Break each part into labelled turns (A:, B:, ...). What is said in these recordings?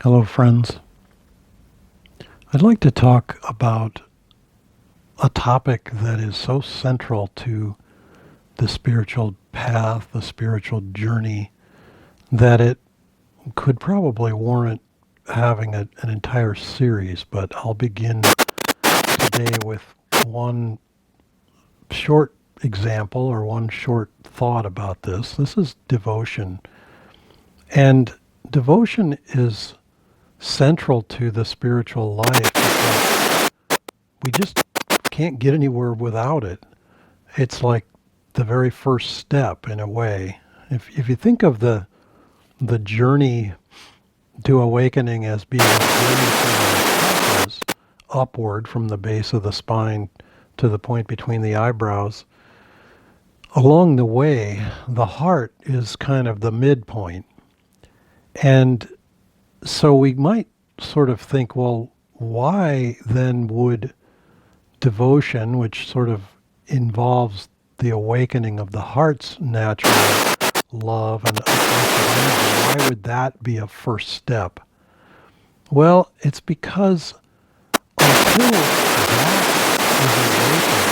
A: Hello, friends. I'd like to talk about a topic that is so central to the spiritual path, the spiritual journey, that it could probably warrant having an entire series. But I'll begin today with one short example or one short thought about this. This is devotion. And devotion is central to the spiritual life because we just can't get anywhere without it. It's like the very first step in a way. If you think of the journey to awakening as being a journey from the chakras upward from the base of the spine to the point between the eyebrows, along the way, the heart is kind of the midpoint. And so we might sort of think, well, why then would devotion, which sort of involves the awakening of the heart's natural love and uplifted energy, why would that be a first step? Well, it's because until that is awakened,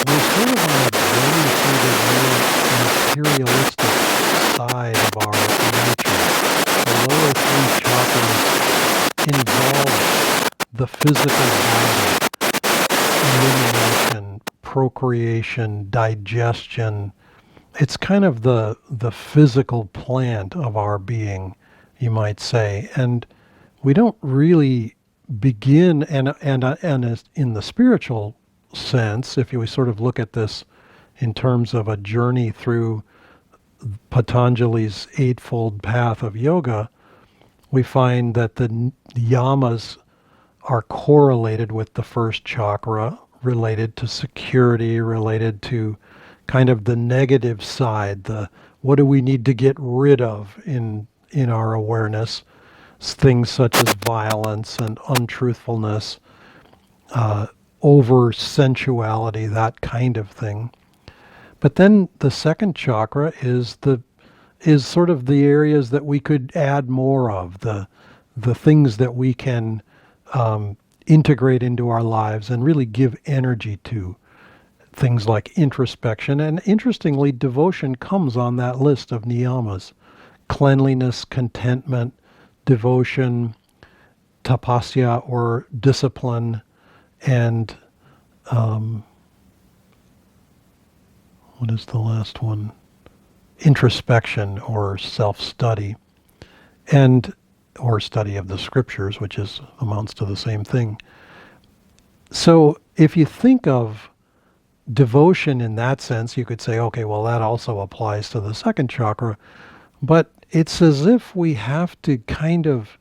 A: we're sort of on a journey through the more materialistic side of our nature. The lower three chakras involve the physical body, illumination, procreation, digestion. It's kind of the physical plant of our being, you might say. And we don't really begin, and as in the spiritual sense, if you sort of look at this in terms of a journey through Patanjali's eightfold path of yoga, we find that the yamas are correlated with the first chakra, related to security, related to kind of the negative side, the what do we need to get rid of in our awareness, things such as violence and untruthfulness, over sensuality, that kind of thing. But then the second chakra is sort of the areas that we could add more of, the things that we can integrate into our lives and really give energy to. Things like introspection. And interestingly, devotion comes on that list of niyamas: cleanliness, contentment, devotion, tapasya or discipline, and what is the last one? Introspection or self-study, and or study of the scriptures, which is amounts to the same thing. So if you think of devotion in that sense, you could say, okay, well, that also applies to the second chakra, but it's as if we have to kind of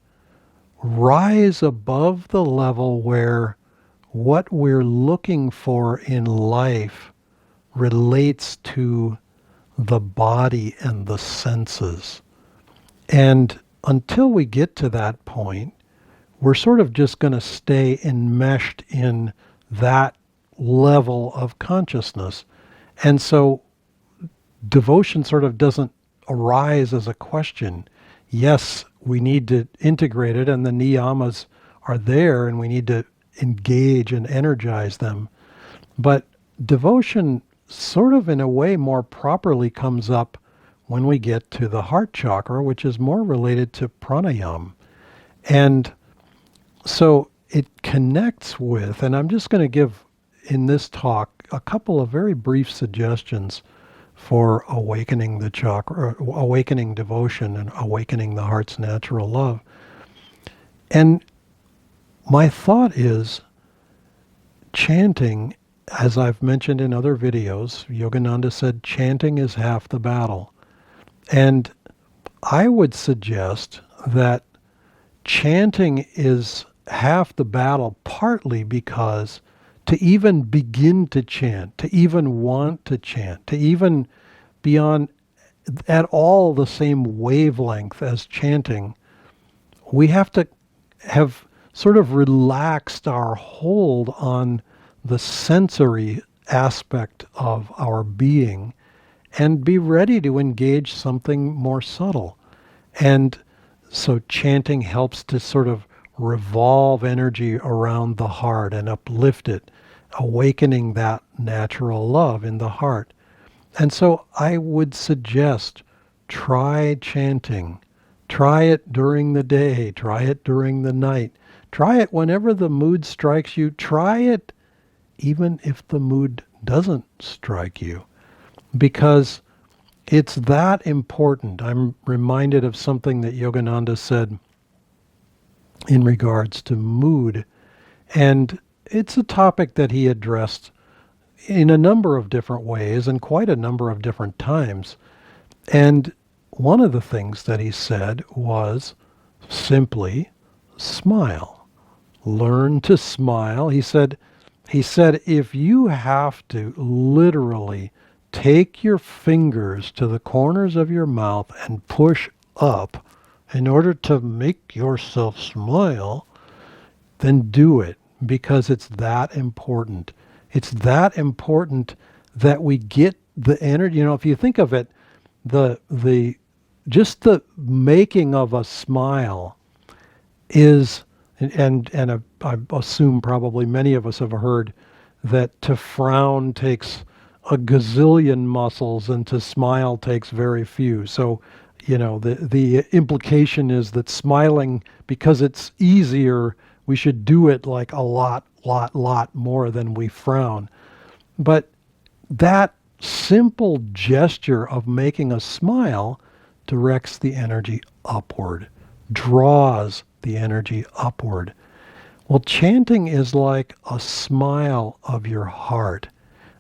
A: rise above the level where what we're looking for in life relates to the body and the senses. And until we get to that point, we're sort of just going to stay enmeshed in that level of consciousness. And so devotion sort of doesn't arise as a question. Yes, we need to integrate it, and the niyamas are there, and we need to engage and energize them. But devotion sort of in a way more properly comes up when we get to the heart chakra, which is more related to pranayama. And so it connects with, and I'm just going to give in this talk a couple of very brief suggestions for awakening the chakra, awakening devotion and awakening the heart's natural love. And my thought is chanting, as I've mentioned in other videos, Yogananda said chanting is half the battle. And I would suggest that chanting is half the battle partly because to even begin to chant, to even want to chant, to even be on at all the same wavelength as chanting, we have to have sort of relaxed our hold on the sensory aspect of our being and be ready to engage something more subtle. And So chanting helps to sort of revolve energy around the heart and uplift it, awakening that natural love in the heart. And so I would suggest try chanting. Try it during the day. Try it during the night. Try it whenever the mood strikes you. Try it even if the mood doesn't strike you. Because it's that important. I'm reminded of something that Yogananda said in regards to mood. And it's a topic that he addressed in a number of different ways and quite a number of different times. And one of the things that he said was simply smile. Learn to smile. He said if you have to literally take your fingers to the corners of your mouth and push up in order to make yourself smile, then do it, because it's that important. It's that important that we get the energy. If you think of it, the just the making of a smile is, and I assume probably many of us have heard that to frown takes a gazillion muscles and to smile takes very few. So, the implication is that smiling, because it's easier, we should do it like a lot more than we frown. But that simple gesture of making a smile directs the energy upward, draws the energy upward. Well, chanting is like a smile of your heart.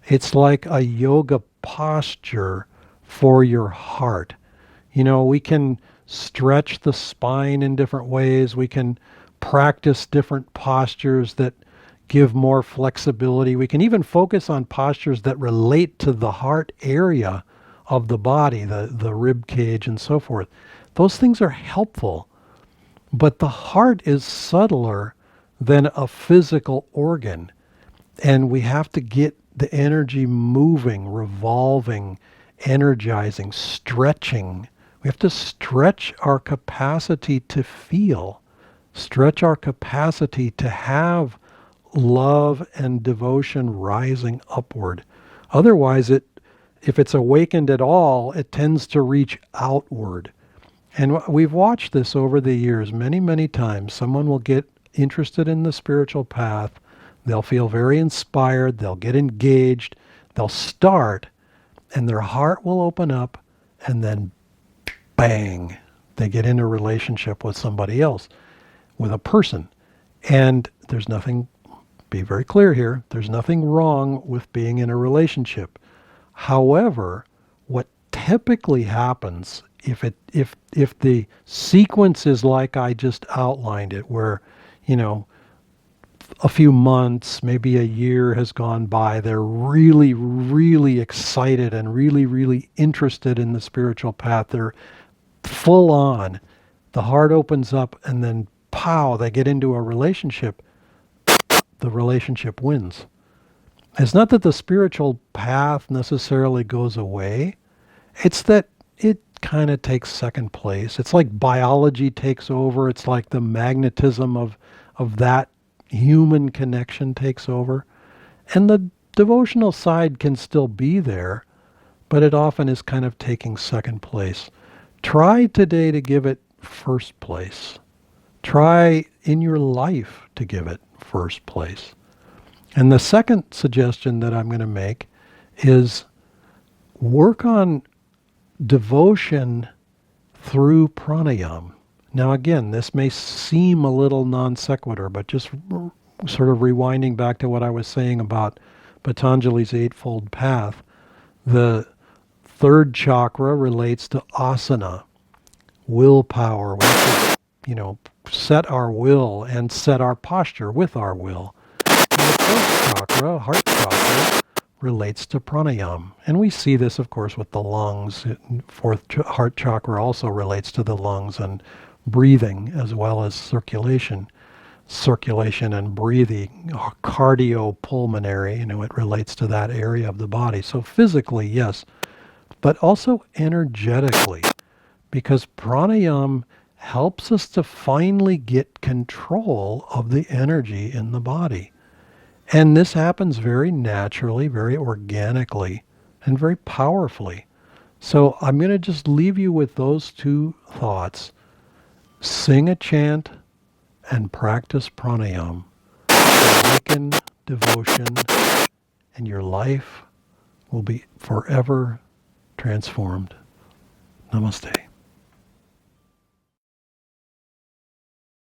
A: It's like a yoga posture for your heart. We can stretch the spine in different ways. We can practice different postures that give more flexibility. We can even focus on postures that relate to the heart area of the body, the rib cage and so forth. Those things are helpful, but the heart is subtler than a physical organ, and we have to get the energy moving, revolving, energizing, stretching. We have to stretch our capacity to feel, stretch our capacity to have love and devotion rising upward. Otherwise, if it's awakened at all, it tends to reach outward. And we've watched this over the years many, many times. Someone will get interested in the spiritual path. They'll feel very inspired. They'll get engaged. They'll start, and their heart will open up, and then bang, they get in a relationship with somebody else, with a person. And there's nothing, be very clear here, there's nothing wrong with being in a relationship. However, what typically happens if the sequence is like I just outlined it, where, a few months, maybe a year has gone by, they're really, really excited and really, really interested in the spiritual path. They're full on. The heart opens up, and then pow, they get into a relationship. The relationship wins. It's not that the spiritual path necessarily goes away. It's that it kind of takes second place. It's like biology takes over. It's like the magnetism of that human connection takes over. And the devotional side can still be there, but it often is kind of taking second place. Try today to give it first place. Try in your life to give it first place. And the second suggestion that I'm going to make is work on devotion through pranayama. Now again, this may seem a little non sequitur, but just sort of rewinding back to what I was saying about Patanjali's Eightfold Path, the third chakra relates to asana, willpower. We have to, set our will and set our posture with our will. And the fourth chakra, heart chakra, relates to pranayama. And we see this, of course, with the lungs. Fourth heart chakra also relates to the lungs and breathing, as well as circulation and breathing, cardiopulmonary, it relates to that area of the body. So physically, yes, but also energetically, because pranayama helps us to finally get control of the energy in the body. And this happens very naturally, very organically, and very powerfully. So I'm going to just leave you with those two thoughts. Sing a chant and practice pranayama. Awaken devotion, and your life will be forever transformed. Namaste.